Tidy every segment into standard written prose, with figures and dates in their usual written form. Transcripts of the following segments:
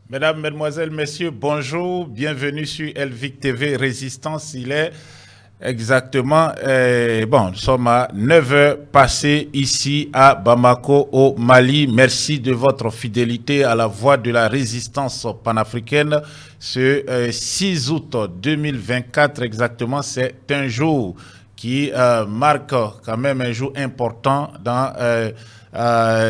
Mesdames, Mesdemoiselles, Messieurs, bonjour, bienvenue sur Elvic TV Résistance. Il est exactement, nous sommes à 9 heures passées ici à Bamako au Mali. Merci de votre fidélité à la voix de la résistance panafricaine. Ce 6 août 2024 exactement, c'est un jour qui marque quand même un jour important dans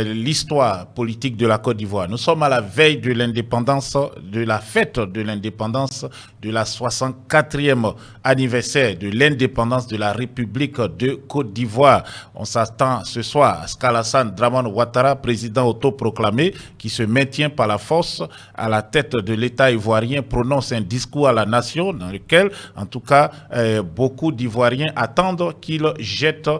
l'histoire politique de la Côte d'Ivoire. Nous sommes à la veille de l'indépendance, de la fête de l'indépendance, de la 64e anniversaire de l'indépendance de la République de Côte d'Ivoire. On s'attend ce soir à ce qu'Alassane Dramane Ouattara, président autoproclamé, qui se maintient par la force à la tête de l'État ivoirien, prononce un discours à la nation dans lequel, en tout cas, beaucoup d'Ivoiriens attendent qu'il jette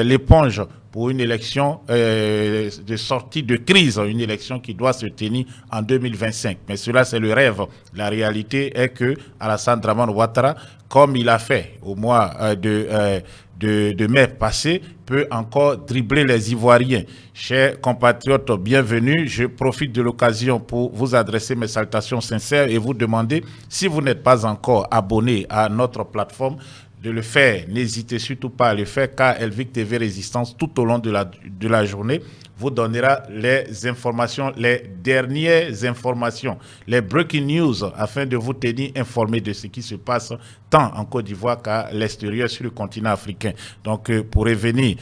l'éponge pour une élection de sortie de crise, une élection qui doit se tenir en 2025. Mais cela, c'est le rêve. La réalité est que Alassane Dramane Ouattara, comme il a fait au mois de mai passé, peut encore dribbler les Ivoiriens. Chers compatriotes, bienvenue. Je profite de l'occasion pour vous adresser mes salutations sincères et vous demander, si vous n'êtes pas encore abonné à notre plateforme, de le faire. N'hésitez surtout pas à le faire, car Elvic TV Résistance, tout au long de la journée, vous donnera les informations, les dernières informations, les breaking news, afin de vous tenir informé de ce qui se passe tant en Côte d'Ivoire qu'à l'extérieur sur le continent africain. Donc, pour revenir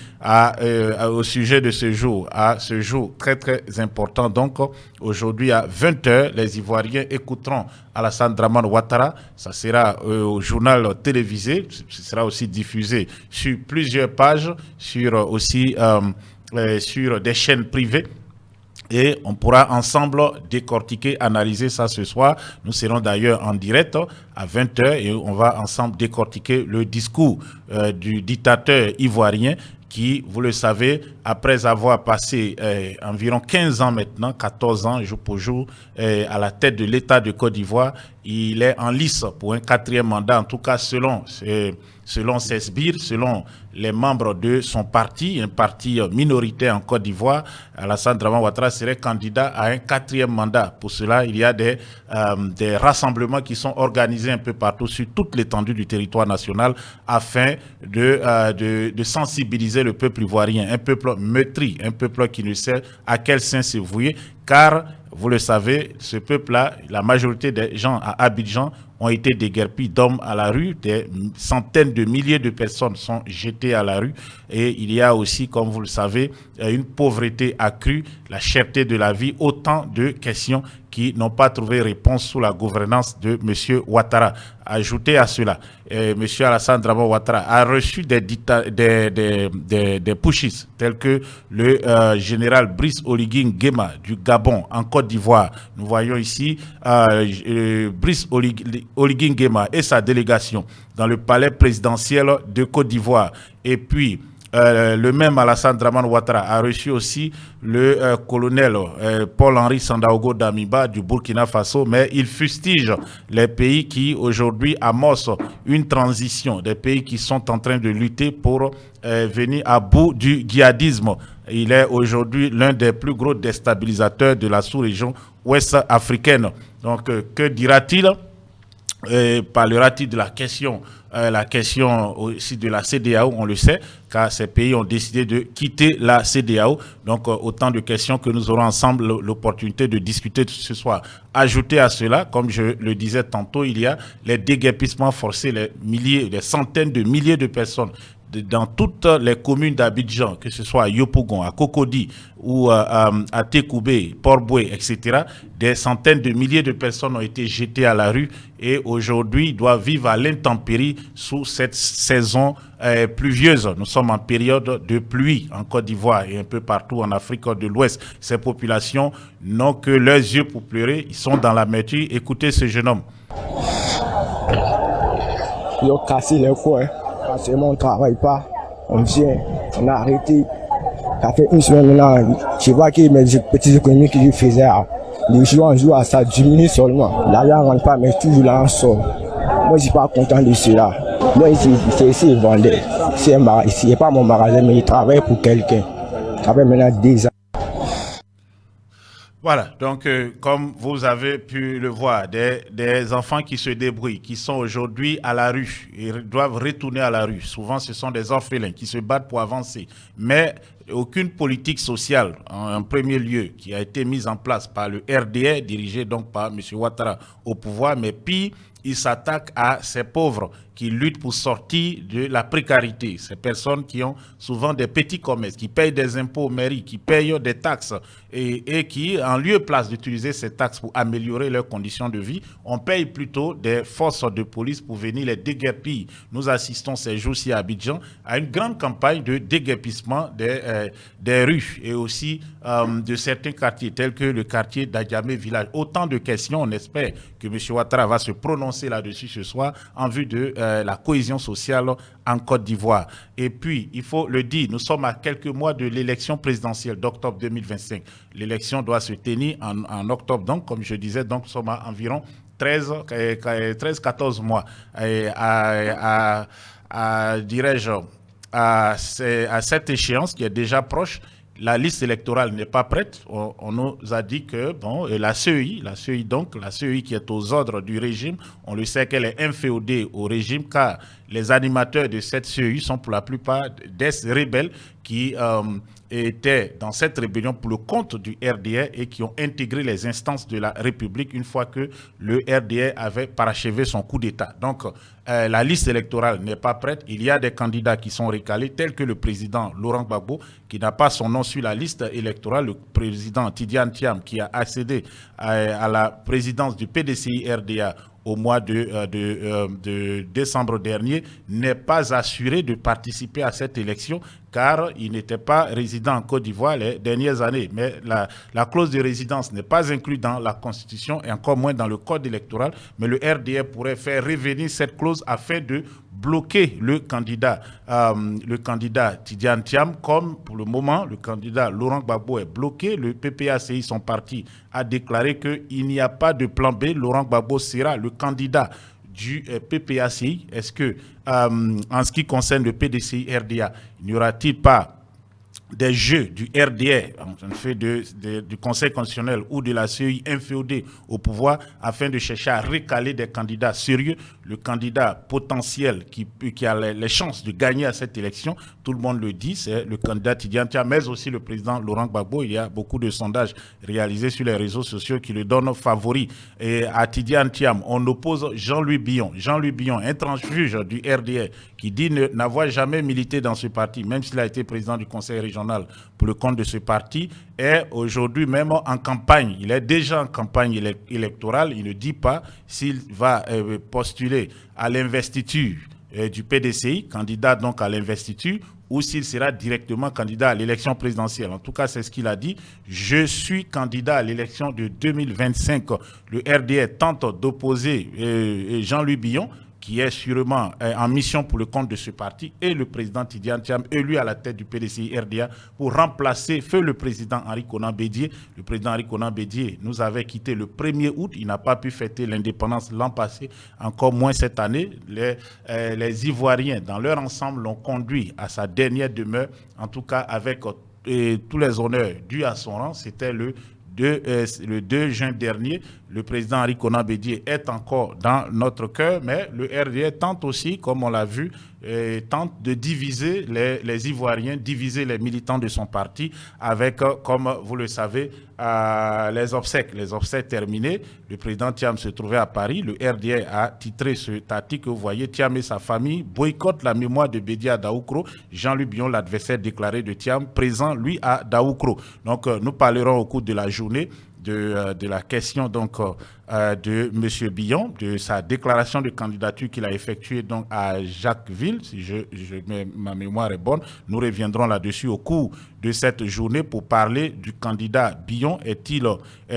au sujet de ce jour, à ce jour très très important, donc aujourd'hui à 20h, les Ivoiriens écouteront Alassane Dramane Ouattara. Ça sera au journal télévisé, ce sera aussi diffusé sur plusieurs pages, sur aussi sur des chaînes privées. Et on pourra ensemble décortiquer, analyser ça ce soir. Nous serons d'ailleurs en direct à 20h et on va ensemble décortiquer le discours du dictateur ivoirien qui, vous le savez, après avoir passé environ 15 ans maintenant, 14 ans jour pour jour, à la tête de l'État de Côte d'Ivoire, il est en lice pour un 4e mandat, en tout cas selon ses sbires, selon les membres de son parti, un parti minoritaire en Côte d'Ivoire. Alassane Dramane Ouattara serait candidat à un 4e mandat. Pour cela, il y a des rassemblements qui sont organisés un peu partout sur toute l'étendue du territoire national afin de sensibiliser le peuple ivoirien, un peuple meurtri, un peuple qui ne sait à quel sein se vouer, car vous le savez, ce peuple-là, la majorité des gens à Abidjan ont été déguerpis d'hommes à la rue. Des centaines de milliers de personnes sont jetées à la rue. Et il y a aussi, comme vous le savez, une pauvreté accrue, la cherté de la vie, autant de questions qui n'ont pas trouvé réponse sous la gouvernance de M. Ouattara. Ajouté à cela, M. Alassane Dramane Ouattara a reçu des pushistes tels que le général Brice Oligui Nguema du Gabon en Côte d'Ivoire. Nous voyons ici Brice Oligui Nguema et sa délégation dans le palais présidentiel de Côte d'Ivoire. Et puis, le même Alassane Dramane Ouattara a reçu aussi le colonel Paul-Henri Sandaogo Damiba du Burkina Faso, mais il fustige les pays qui aujourd'hui amorcent une transition, des pays qui sont en train de lutter pour venir à bout du djihadisme. Il est aujourd'hui l'un des plus gros déstabilisateurs de la sous-région ouest africaine. Donc, que dira-t-il? Parlera-t-il de la question aussi de la CEDEAO? On le sait, car ces pays ont décidé de quitter la CEDEAO. Donc, autant de questions que nous aurons ensemble l'opportunité de discuter ce soir. Ajouté à cela, comme je le disais tantôt, il y a les déguerpissements forcés, les centaines de milliers de personnes dans toutes les communes d'Abidjan, que ce soit à Yopougon, à Cocody ou à Tekoubé, Port-Boué, etc., des centaines de milliers de personnes ont été jetées à la rue et aujourd'hui doivent vivre à l'intempérie sous cette saison pluvieuse. Nous sommes en période de pluie en Côte d'Ivoire et un peu partout en Afrique de l'Ouest. Ces populations n'ont que leurs yeux pour pleurer, ils sont dans l'amertume. Écoutez ce jeune homme. Ils ont cassé les coins. On ne travaille pas, on vient, on a arrêté. Ça fait une semaine maintenant, je vois que mes petites économies que je faisais, les jours en jour, ça diminue seulement. L'argent ne rentre pas, mais toujours là, on sort. Moi, je ne suis pas content de cela. Moi, c'est ici, il vendait. C'est un magasin, ici, n'est pas mon magasin, mais il travaille pour quelqu'un. Ça fait maintenant 10 ans. Voilà, donc comme vous avez pu le voir, des enfants qui se débrouillent, qui sont aujourd'hui à la rue, ils doivent retourner à la rue. Souvent, ce sont des orphelins qui se battent pour avancer. Mais aucune politique sociale, en premier lieu, qui a été mise en place par le RDA, dirigé donc par M. Ouattara au pouvoir, mais pire, il s'attaque à ces pauvres qui luttent pour sortir de la précarité. Ces personnes qui ont souvent des petits commerces, qui payent des impôts aux mairies, qui payent des taxes et qui, en lieu et place d'utiliser ces taxes pour améliorer leurs conditions de vie, on paye plutôt des forces de police pour venir les déguerpir. Nous assistons ces jours-ci à Abidjan à une grande campagne de déguerpissement des rues et aussi de certains quartiers tels que le quartier d'Adjamé Village. Autant de questions, on espère que M. Ouattara va se prononcer là-dessus ce soir en vue de la cohésion sociale en Côte d'Ivoire. Et puis, il faut le dire, nous sommes à quelques mois de l'élection présidentielle d'octobre 2025. L'élection doit se tenir en octobre, donc, comme je disais, donc, nous sommes à environ 13-14 mois. Dirais-je, à cette échéance qui est déjà proche, la liste électorale n'est pas prête. On nous a dit que bon, la CEI qui est aux ordres du régime, on le sait qu'elle est inféodée au régime car les animateurs de cette CEI sont pour la plupart des rebelles qui étaient dans cette rébellion pour le compte du RDA et qui ont intégré les instances de la République une fois que le RDA avait parachevé son coup d'État. Donc, la liste électorale n'est pas prête. Il y a des candidats qui sont recalés, tels que le président Laurent Gbagbo, qui n'a pas son nom sur la liste électorale, le président Tidiane Thiam, qui a accédé à la présidence du PDCI RDA au mois de décembre dernier, n'est pas assuré de participer à cette élection car il n'était pas résident en Côte d'Ivoire les dernières années. Mais la clause de résidence n'est pas inclue dans la Constitution et encore moins dans le code électoral. Mais le RDA pourrait faire revenir cette clause afin de bloquer le candidat Tidiane Thiam, comme pour le moment le candidat Laurent Gbagbo est bloqué. Le PPACI, son parti, a déclaré qu'il n'y a pas de plan B. Laurent Gbagbo sera le candidat du PPACI. Est-ce que, en ce qui concerne le PDCI RDA, n'y aura-t-il pas des jeux du RDA, en fait du Conseil constitutionnel ou de la CEI inféodée au pouvoir afin de chercher à recaler des candidats sérieux? Le candidat potentiel qui a les chances de gagner à cette élection, tout le monde le dit, c'est le candidat Tidiane Thiam, mais aussi le président Laurent Gbagbo. Il y a beaucoup de sondages réalisés sur les réseaux sociaux qui le donnent favori. Et à Tidiane Thiam, on oppose Jean-Louis Billon. Jean-Louis Billon, un transfuge du RDA, qui dit n'avoir jamais milité dans ce parti, même s'il a été président du conseil régional pour le compte de ce parti, est aujourd'hui même en campagne. Il est déjà en campagne électorale. Il ne dit pas s'il va postuler à l'investiture du PDCI, candidat donc à l'investiture, ou s'il sera directement candidat à l'élection présidentielle. En tout cas, c'est ce qu'il a dit. Je suis candidat à l'élection de 2025. Le RDA tente d'opposer Jean-Louis Billon, qui est sûrement en mission pour le compte de ce parti, et le président Tidiane Thiam, élu à la tête du PDCI RDA, pour remplacer feu le président Henri Konan Bédié. Le président Henri Konan Bédié nous avait quitté le 1er août. Il n'a pas pu fêter l'indépendance l'an passé, encore moins cette année. Les Ivoiriens, dans leur ensemble, l'ont conduit à sa dernière demeure, en tout cas avec tous les honneurs dus à son rang. C'était le 2 juin dernier. Le président Henri Konan Bédié est encore dans notre cœur, mais le RDA tente aussi, comme on l'a vu, tente de diviser les Ivoiriens, diviser les militants de son parti avec, comme vous le savez, les obsèques. Les obsèques terminées, le président Thiam se trouvait à Paris. Le RDA a titré cet article que vous voyez, Thiam et sa famille boycottent la mémoire de Bédié à Daoukro. Jean-Louis Billon, l'adversaire déclaré de Thiam, présent, lui, à Daoukro. Donc, nous parlerons au cours de la journée de la question donc de M. Billon, de sa déclaration de candidature qu'il a effectuée donc à Jacquesville, si ma mémoire est bonne. Nous reviendrons là-dessus au cours de cette journée pour parler du candidat Billon. Est-il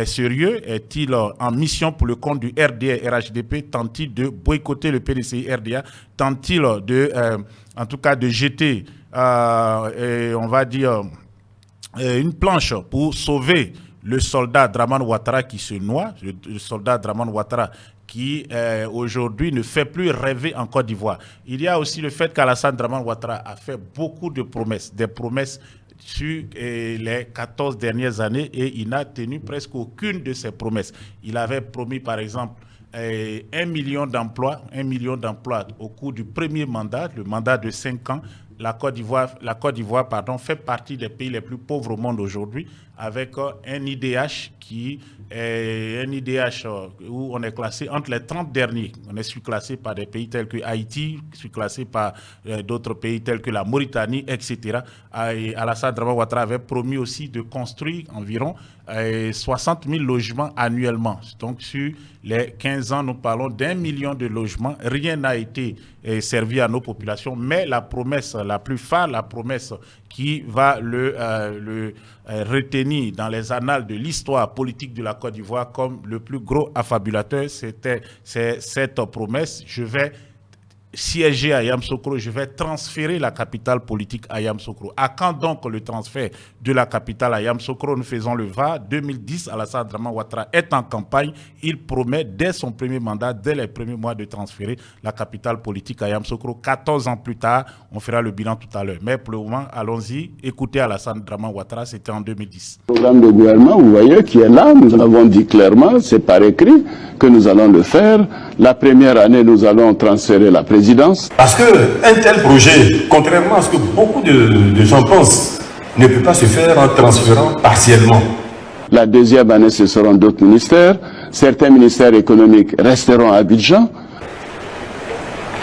sérieux? Est-il en mission pour le compte du RDA RHDP? Tente-t-il de boycotter le PDCI RDA? Tente-t-il en tout cas de jeter, on va dire, une planche pour sauver le soldat Dramane Ouattara qui se noie, le soldat Dramane Ouattara qui aujourd'hui ne fait plus rêver en Côte d'Ivoire. Il y a aussi le fait qu'Alassane Dramane Ouattara a fait beaucoup de promesses, des promesses sur les 14 dernières années et il n'a tenu presque aucune de ses promesses. Il avait promis par exemple 1 million d'emplois au cours du premier mandat, le mandat de 5 ans. La Côte d'Ivoire, fait partie des pays les plus pauvres au monde aujourd'hui, avec un IDH où on est classé entre les 30 derniers. On est surclassé par des pays tels que Haïti, surclassé par d'autres pays tels que la Mauritanie, etc. Et Alassane Dramane Ouattara avait promis aussi de construire environ 60 000 logements annuellement. Donc sur les 15 ans, nous parlons d'1 million de logements. Rien n'a été servi à nos populations, mais la promesse la plus phare, la promesse qui va le retenir dans les annales de l'histoire politique de la Côte d'Ivoire comme le plus gros affabulateur, c'est cette promesse: je vais siéger à Yamoussoukro, je vais transférer la capitale politique à Yamoussoukro. À quand donc le transfert de la capitale à Yamoussoukro? Nous faisons le VAR. 2010, Alassane Dramane Ouattara est en campagne. Il promet dès son premier mandat, dès les premiers mois, de transférer la capitale politique à Yamoussoukro. 14 ans plus tard, on fera le bilan tout à l'heure. Mais pour le moment, allons-y, écoutez Alassane Dramane Ouattara, c'était en 2010. Le programme de gouvernement, vous voyez, qui est là, nous avons dit clairement, c'est par écrit, que nous allons le faire. La première année, nous allons transférer la présidence. Parce qu'un tel projet, contrairement à ce que beaucoup de gens pensent, ne peut pas se faire en transférant partiellement. La deuxième année, ce seront d'autres ministères. Certains ministères économiques resteront à Abidjan.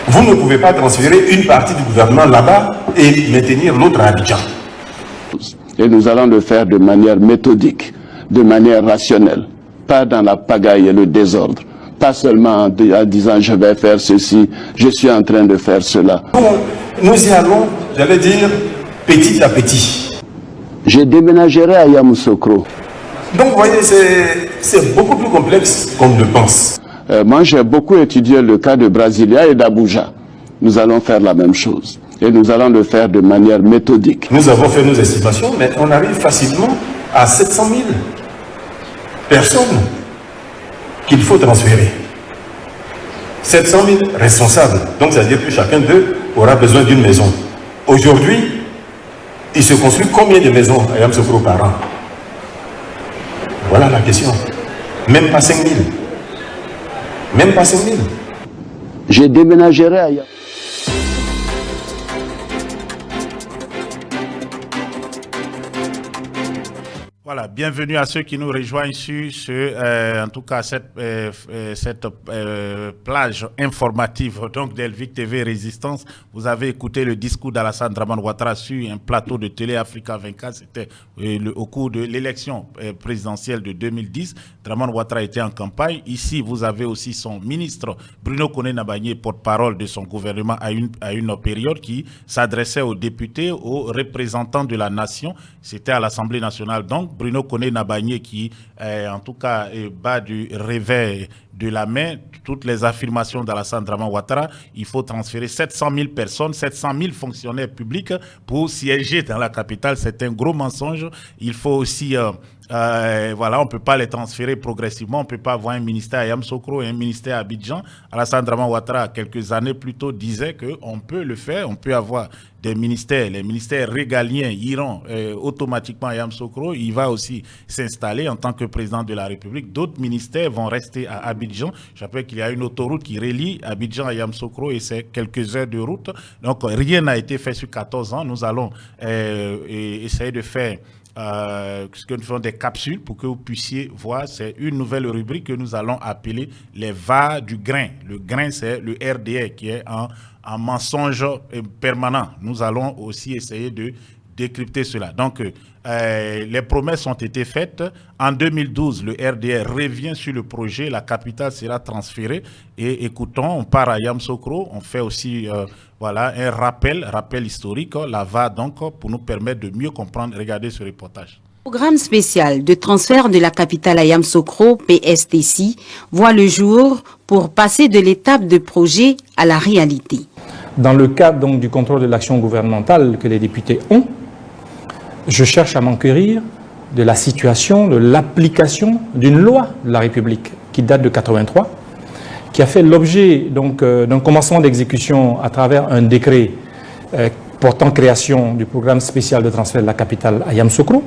Vous ne pouvez pas transférer une partie du gouvernement là-bas et maintenir l'autre à Abidjan. Et nous allons le faire de manière méthodique, de manière rationnelle, pas dans la pagaille et le désordre. Pas seulement en disant je vais faire ceci, je suis en train de faire cela. Nous y allons, j'allais dire, petit à petit. Je déménagerai à Yamoussoukro. Donc vous voyez, c'est beaucoup plus complexe qu'on ne le pense. Moi j'ai beaucoup étudié le cas de Brasilia et d'Abuja. Nous allons faire la même chose. Et nous allons le faire de manière méthodique. Nous avons fait nos estimations, mais on arrive facilement à 700 000 personnes qu'il faut transférer. 700 000 responsables. Donc, c'est-à-dire que chacun d'eux aura besoin d'une maison. Aujourd'hui, il se construit combien de maisons à Yamoussoukro par an? Voilà la question. Même pas 5 000. Même pas 5 000. Je déménagerai à Yamoussoukro. Voilà, bienvenue à ceux qui nous rejoignent sur en tout cas cette plage informative donc d'Elvic TV Résistance. Vous avez écouté le discours d'Alassane Dramane Ouattara sur un plateau de Télé Africa 24. C'était au cours de l'élection présidentielle de 2010. Dramane Ouattara était en campagne. Ici, vous avez aussi son ministre Bruno Koné-Nabagné, porte-parole de son gouvernement à une période, qui s'adressait aux députés, aux représentants de la nation. C'était à l'Assemblée nationale. Donc, Bruno Koné-Nabagné qui, en tout cas, bat du réveil de la main toutes les affirmations d'Alassane Dramane Ouattara. Il faut transférer 700 000 personnes, 700 000 fonctionnaires publics pour siéger dans la capitale. C'est un gros mensonge. Il faut aussi... voilà, on ne peut pas les transférer progressivement. On ne peut pas avoir un ministère à Yamoussoukro et un ministère à Abidjan. Alassane Dramane Ouattara, quelques années plus tôt, disait qu'on peut le faire. On peut avoir des ministères, les ministères régaliens iront automatiquement à Yamoussoukro. Il va aussi s'installer en tant que président de la République. D'autres ministères vont rester à Abidjan. Je rappelle qu'il y a une autoroute qui relie Abidjan à Yamoussoukro et c'est quelques heures de route. Donc rien n'a été fait sur 14 ans. Nous allons essayer de faire ce que nous faisons des capsules pour que vous puissiez voir. C'est une nouvelle rubrique que nous allons appeler les VAR du grain. Le grain, c'est le RDR qui est en mensonge permanent. Nous allons aussi essayer de décrypter cela. Donc, les promesses ont été faites. En 2012, le RDR revient sur le projet. La capitale sera transférée. Et écoutons, on part à Yamoussoukro. On fait aussi voilà, un rappel historique. La VAR, donc, pour nous permettre de mieux comprendre. Regardez ce reportage. Le programme spécial de transfert de la capitale à Yamoussoukro, PSTC, voit le jour pour passer de l'étape de projet à la réalité. Dans le cadre donc, du contrôle de l'action gouvernementale que les députés ont, je cherche à m'enquérir de la situation, de l'application d'une loi de la République qui date de 83, qui a fait l'objet d'un commencement d'exécution à travers un décret portant création du programme spécial de transfert de la capitale à Yamoussoukro,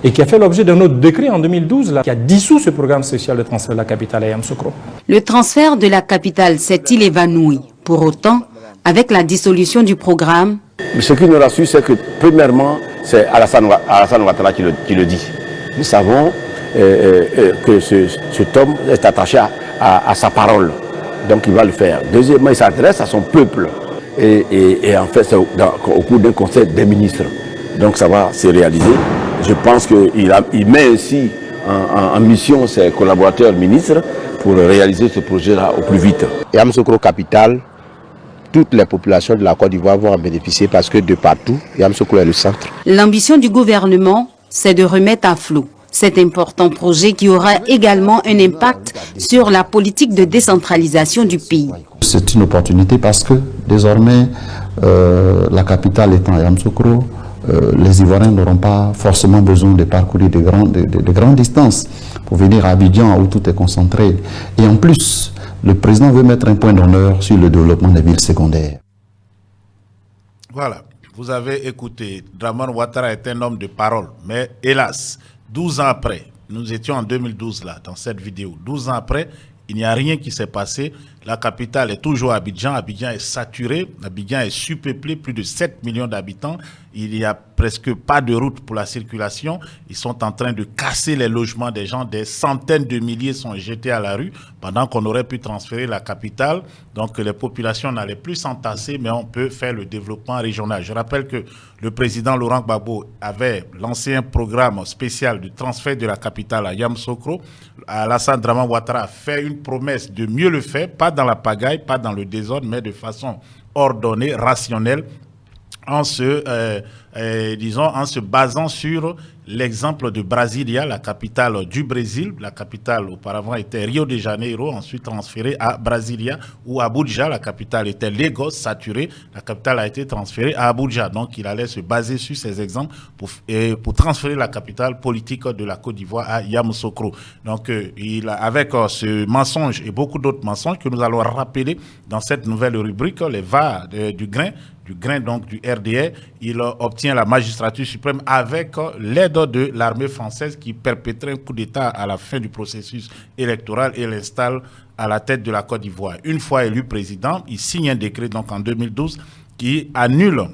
et qui a fait l'objet d'un autre décret en 2012 là, qui a dissous ce programme spécial de transfert de la capitale à Yamoussoukro. Le transfert de la capitale s'est-il évanoui? Pour autant, avec la dissolution du programme, ce qui nous rassure, c'est que premièrement, c'est Alassane Ouattara qui le dit. Nous savons que cet homme est attaché à sa parole, donc il va le faire. Deuxièmement, il s'adresse à son peuple, et en fait, c'est au cours d'un conseil des ministres. Donc ça va se réaliser. Je pense qu'il met ainsi en mission ses collaborateurs ministres pour réaliser ce projet-là au plus vite. Yamoussoukro capitale, toutes les populations de la Côte d'Ivoire vont en bénéficier parce que de partout, Yamoussoukro est le centre. L'ambition du gouvernement, c'est de remettre à flot cet important projet qui aura également un impact sur la politique de décentralisation du pays. C'est une opportunité parce que désormais, la capitale étant à Yamoussoukro, les Ivoiriens n'auront pas forcément besoin de parcourir de grandes distances pour venir à Abidjan où tout est concentré. Et en plus, le président veut mettre un point d'honneur sur le développement des villes secondaires. Voilà, vous avez écouté, Dramane Ouattara est un homme de parole, mais hélas, 12 ans après, nous étions en 2012 là, dans cette vidéo, 12 ans après, il n'y a rien qui s'est passé. La capitale est toujours Abidjan. Abidjan est saturé. Abidjan est surpeuplé, plus de 7 millions d'habitants. Il n'y a presque pas de route pour la circulation. Ils sont en train de casser les logements des gens. Des centaines de milliers sont jetés à la rue pendant qu'on aurait pu transférer la capitale. Donc les populations n'allaient plus s'entasser, mais on peut faire le développement régional. Je rappelle que le président Laurent Gbagbo avait lancé un programme spécial de transfert de la capitale à Yamoussoukro. Alassane Dramane Ouattara a fait une promesse de mieux le faire, pas dans la pagaille, pas dans le désordre, mais de façon ordonnée, rationnelle, en se basant sur l'exemple de Brasilia, la capitale du Brésil. La capitale auparavant était Rio de Janeiro, ensuite transférée à Brasilia, ou Abuja, la capitale était Lagos, saturée. La capitale a été transférée à Abuja. Donc il allait se baser sur ces exemples pour transférer la capitale politique de la Côte d'Ivoire à Yamoussoukro. Donc avec ce mensonge et beaucoup d'autres mensonges que nous allons rappeler dans cette nouvelle rubrique, les VA du grain donc du RDR, il obtient la magistrature suprême avec l'aide de l'armée française qui perpétrait un coup d'État à la fin du processus électoral et l'installe à la tête de la Côte d'Ivoire. Une fois élu président, il signe un décret donc en 2012 qui annule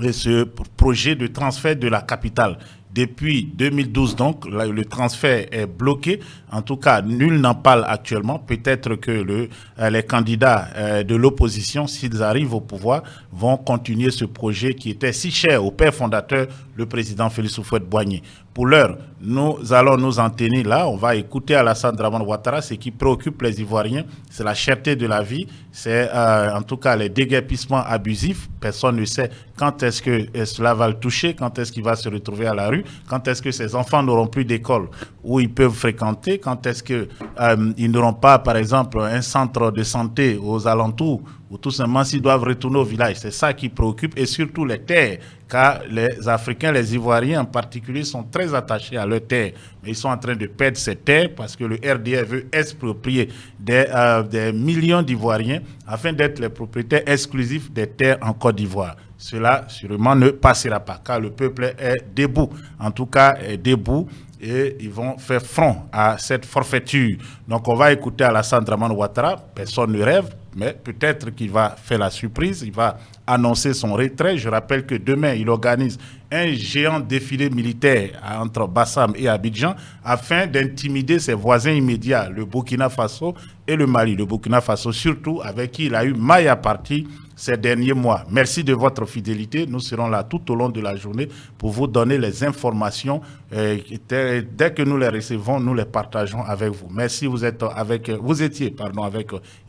ce projet de transfert de la capitale. Depuis 2012, donc, le transfert est bloqué. En tout cas, nul n'en parle actuellement. Peut-être que les candidats de l'opposition, s'ils arrivent au pouvoir, vont continuer ce projet qui était si cher au père fondateur, le président Félix Houphouët-Boigny. Pour l'heure, nous allons nous en tenir là. On va écouter Alassane Dramane Ouattara. Ce qui préoccupe les Ivoiriens, c'est la cherté de la vie. C'est en tout cas les déguerpissements abusifs. Personne ne sait quand est-ce que cela va le toucher, quand est-ce qu'il va se retrouver à la rue, quand est-ce que ses enfants n'auront plus d'école où ils peuvent fréquenter, quand est-ce qu'ils n'auront pas, par exemple, un centre de santé aux alentours, ou tout simplement s'ils doivent retourner au village. C'est ça qui préoccupe, et surtout les terres, car les Africains, les Ivoiriens en particulier, sont très attachés à leurs terres. Mais ils sont en train de perdre ces terres parce que le RDR veut exproprier des millions d'Ivoiriens afin d'être les propriétaires exclusifs des terres en Côte d'Ivoire. Cela, sûrement, ne passera pas, car le peuple est debout. En tout cas, est debout. Et ils vont faire front à cette forfaiture. Donc on va écouter Alassane Dramane Ouattara. Personne ne rêve, mais peut-être qu'il va faire la surprise. Il va annoncer son retrait. Je rappelle que demain, il organise un géant défilé militaire entre Bassam et Abidjan afin d'intimider ses voisins immédiats, le Burkina Faso et le Mali. Le Burkina Faso surtout, avec qui il a eu maille à partie ces derniers mois. Merci de votre fidélité. Nous serons là tout au long de la journée pour vous donner les informations. Dès que nous les recevons, nous les partageons avec vous. Merci, vous étiez avec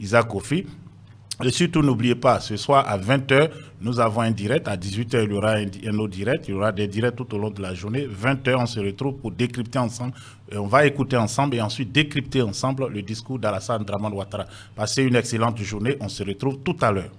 Isaac Kofi. Et surtout, n'oubliez pas, ce soir à 20h, nous avons un direct. À 18h, il y aura un autre direct. Il y aura des directs tout au long de la journée. 20h, on se retrouve pour décrypter ensemble. On va écouter ensemble et ensuite décrypter ensemble le discours d'Alassane Dramane Ouattara. Passez une excellente journée. On se retrouve tout à l'heure.